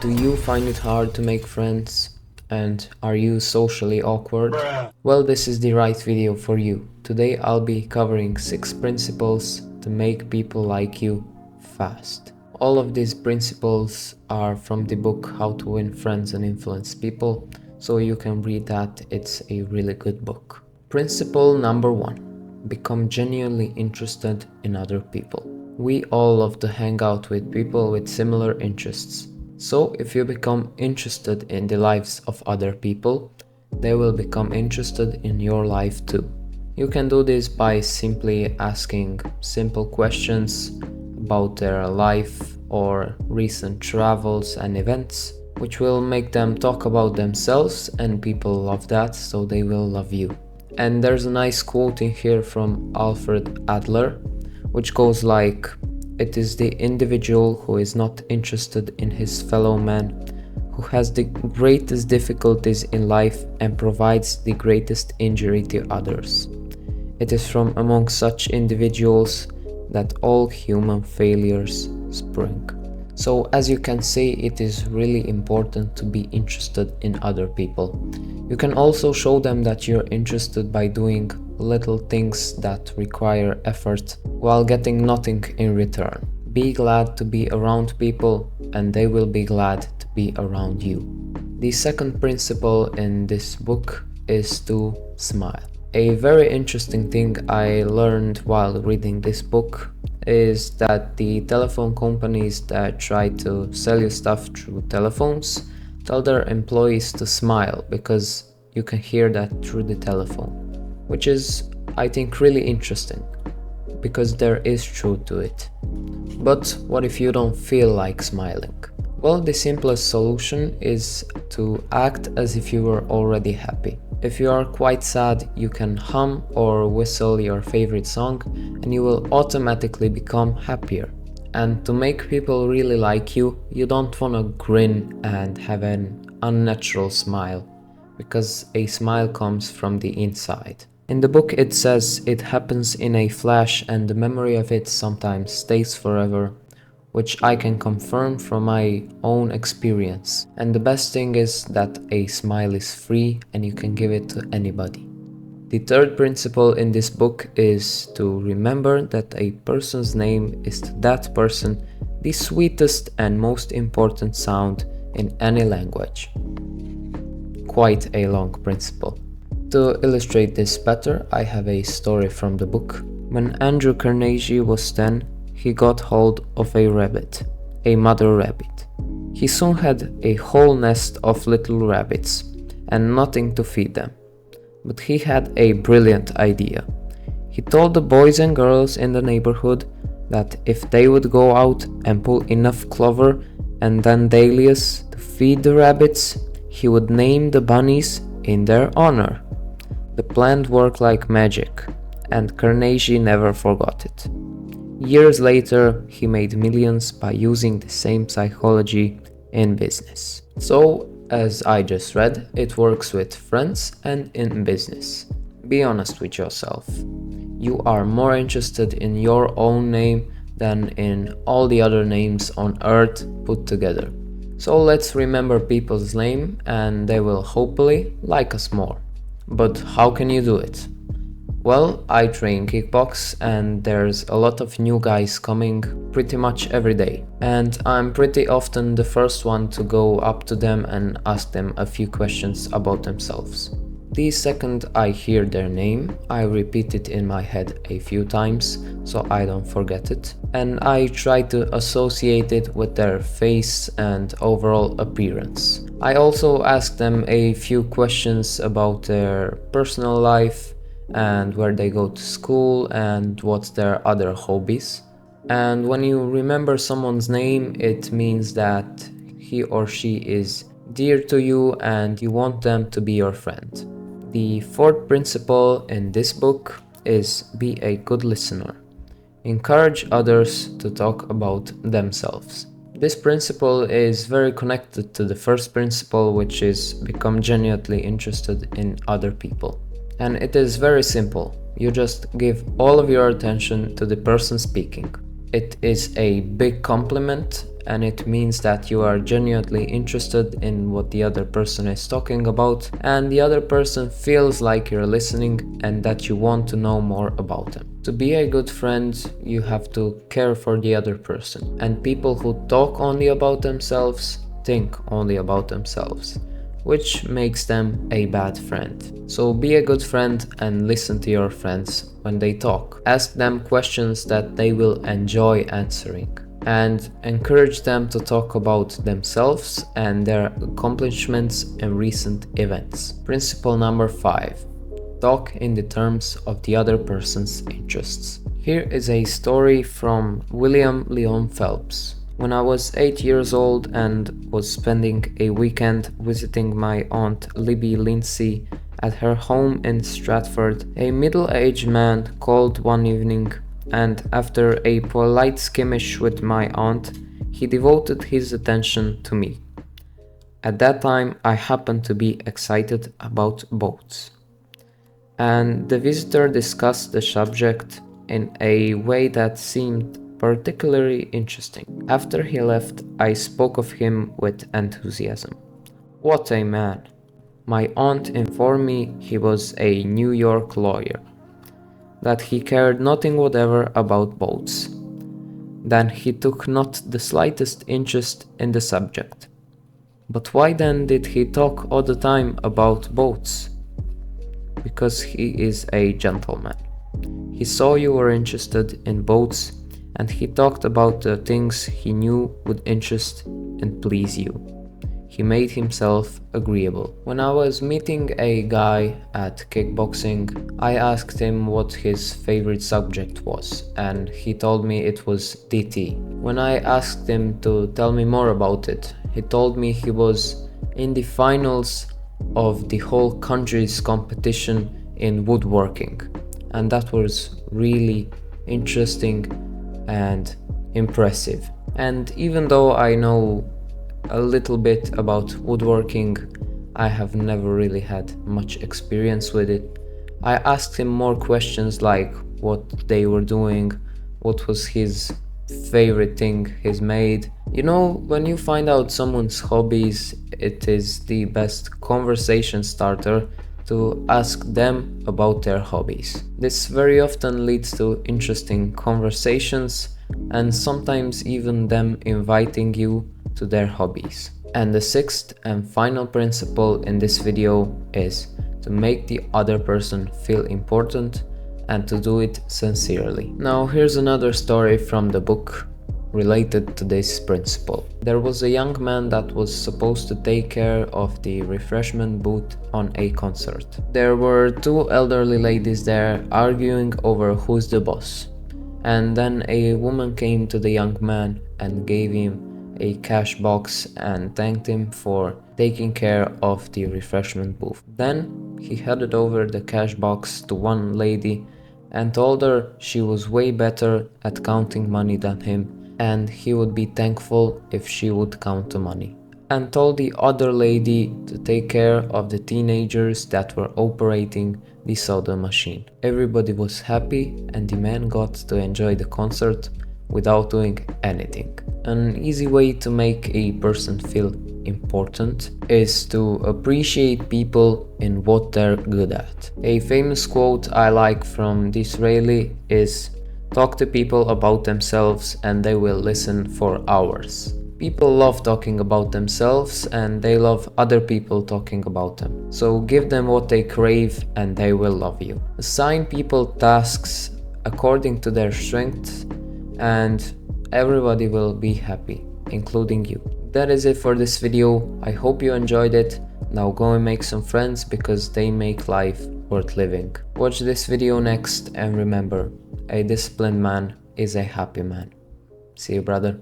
Do you find it hard to make friends? And are you socially awkward? Well, this is the right video for you. Today I'll be covering 6 principles to make people like you fast. All of these principles are from the book How to Win Friends and Influence People, so you can read that. It's a really good book. Principle number 1. Become genuinely interested in other people. We all love to hang out with people with similar interests. So if you become interested in the lives of other people, they will become interested in your life too. You can do this by simply asking simple questions about their life or recent travels and events, which will make them talk about themselves, and people love that, so they will love you. And there's a nice quote in here from Alfred Adler, which goes like, "It is the individual who is not interested in his fellow man who has the greatest difficulties in life and provides the greatest injury to others. It is from among such individuals that all human failures spring." So as you can see, it is really important to be interested in other people. You can also show them that you're interested by doing little things that require effort while getting nothing in return. Be glad to be around people, and they will be glad to be around you. The second principle in this book is to smile. A very interesting thing I learned while reading this book is that the telephone companies that try to sell you stuff through telephones tell their employees to smile because you can hear that through the telephone, which is, I think, really interesting because there is truth to it. But what if you don't feel like smiling? Well, the simplest solution is to act as if you were already happy. If you are quite sad, you can hum or whistle your favorite song and you will automatically become happier. And to make people really like you, you don't want to grin and have an unnatural smile, because a smile comes from the inside. In the book it says it happens in a flash and the memory of it sometimes stays forever, which I can confirm from my own experience. And the best thing is that a smile is free and you can give it to anybody. The third principle in this book is to remember that a person's name is to that person the sweetest and most important sound in any language. Quite a long principle. To illustrate this better, I have a story from the book. When Andrew Carnegie was 10, he got hold of a rabbit, a mother rabbit. He soon had a whole nest of little rabbits and nothing to feed them. But he had a brilliant idea. He told the boys and girls in the neighborhood that if they would go out and pull enough clover and dandelions to feed the rabbits, he would name the bunnies in their honor. The plan worked like magic, and Carnegie never forgot it. Years later, he made millions by using the same psychology in business. So, as I just read, it works with friends and in business. Be honest with yourself. You are more interested in your own name than in all the other names on earth put together. So let's remember people's name and they will hopefully like us more. But how can you do it? Well, I train kickbox and there's a lot of new guys coming pretty much every day. And I'm pretty often the first one to go up to them and ask them a few questions about themselves. The second I hear their name, I repeat it in my head a few times so I don't forget it. And I try to associate it with their face and overall appearance. I also ask them a few questions about their personal life and where they go to school and what's their other hobbies. And when you remember someone's name, it means that he or she is dear to you and you want them to be your friend. The fourth principle in this book is be a good listener. Encourage others to talk about themselves. This principle is very connected to the first principle, which is become genuinely interested in other people. And it is very simple. You just give all of your attention to the person speaking. it is a big compliment, and it means that you are genuinely interested in what the other person is talking about, and the other person feels like you're listening and that you want to know more about them. To be a good friend, you have to care for the other person, and people who talk only about themselves think only about themselves, which makes them a bad friend. So be a good friend and listen to your friends when they talk. Ask them questions that they will enjoy answering, and encourage them to talk about themselves and their accomplishments and recent events. Principle number 5. Talk in the terms of the other person's interests. Here is a story from William Lyon Phelps. When I was 8 years old and was spending a weekend visiting my aunt Libby Lindsay at her home in Stratford, a middle-aged man called one evening, and after a polite skirmish with my aunt, he devoted his attention to me. At that time, I happened to be excited about boats, and the visitor discussed the subject in a way that seemed particularly interesting. After he left, I spoke of him with enthusiasm. What a man! My aunt informed me he was a New York lawyer, that he cared nothing whatever about boats, then he took not the slightest interest in the subject. But why then did he talk all the time about boats? Because he is a gentleman. He saw you were interested in boats, and he talked about the things he knew would interest and please you. He made himself agreeable. When I was meeting a guy at kickboxing, I asked him what his favorite subject was, and he told me it was DT. When I asked him to tell me more about it, he told me he was in the finals of the whole country's competition in woodworking, and that was really interesting and impressive. And even though I know a little bit about woodworking, I have never really had much experience with it. I asked him more questions like what they were doing, what was his favorite thing he's made. You know, when you find out someone's hobbies, it is the best conversation starter to ask them about their hobbies. This very often leads to interesting conversations, and sometimes even them inviting you to their hobbies. And the sixth and final principle in this video is to make the other person feel important and to do it sincerely. Now here's another story from the book related to this principle. There was a young man that was supposed to take care of the refreshment booth on a concert. There were two elderly ladies there arguing over who's the boss. And then a woman came to the young man and gave him a cash box and thanked him for taking care of the refreshment booth. Then he handed over the cash box to one lady and told her she was way better at counting money than him, and he would be thankful if she would count the money, and told the other lady to take care of the teenagers that were operating the soda machine. Everybody was happy and the man got to enjoy the concert without doing anything. An easy way to make a person feel important is to appreciate people in what they're good at. A famous quote I like from Disraeli is, "Talk to people about themselves and they will listen for hours." People love talking about themselves and they love other people talking about them. So give them what they crave and they will love you. Assign people tasks according to their strengths and everybody will be happy, including you. That is it for this video. I hope you enjoyed it. Now go and make some friends because they make life worth living. Watch this video next and remember, a disciplined man is a happy man. See you, brother.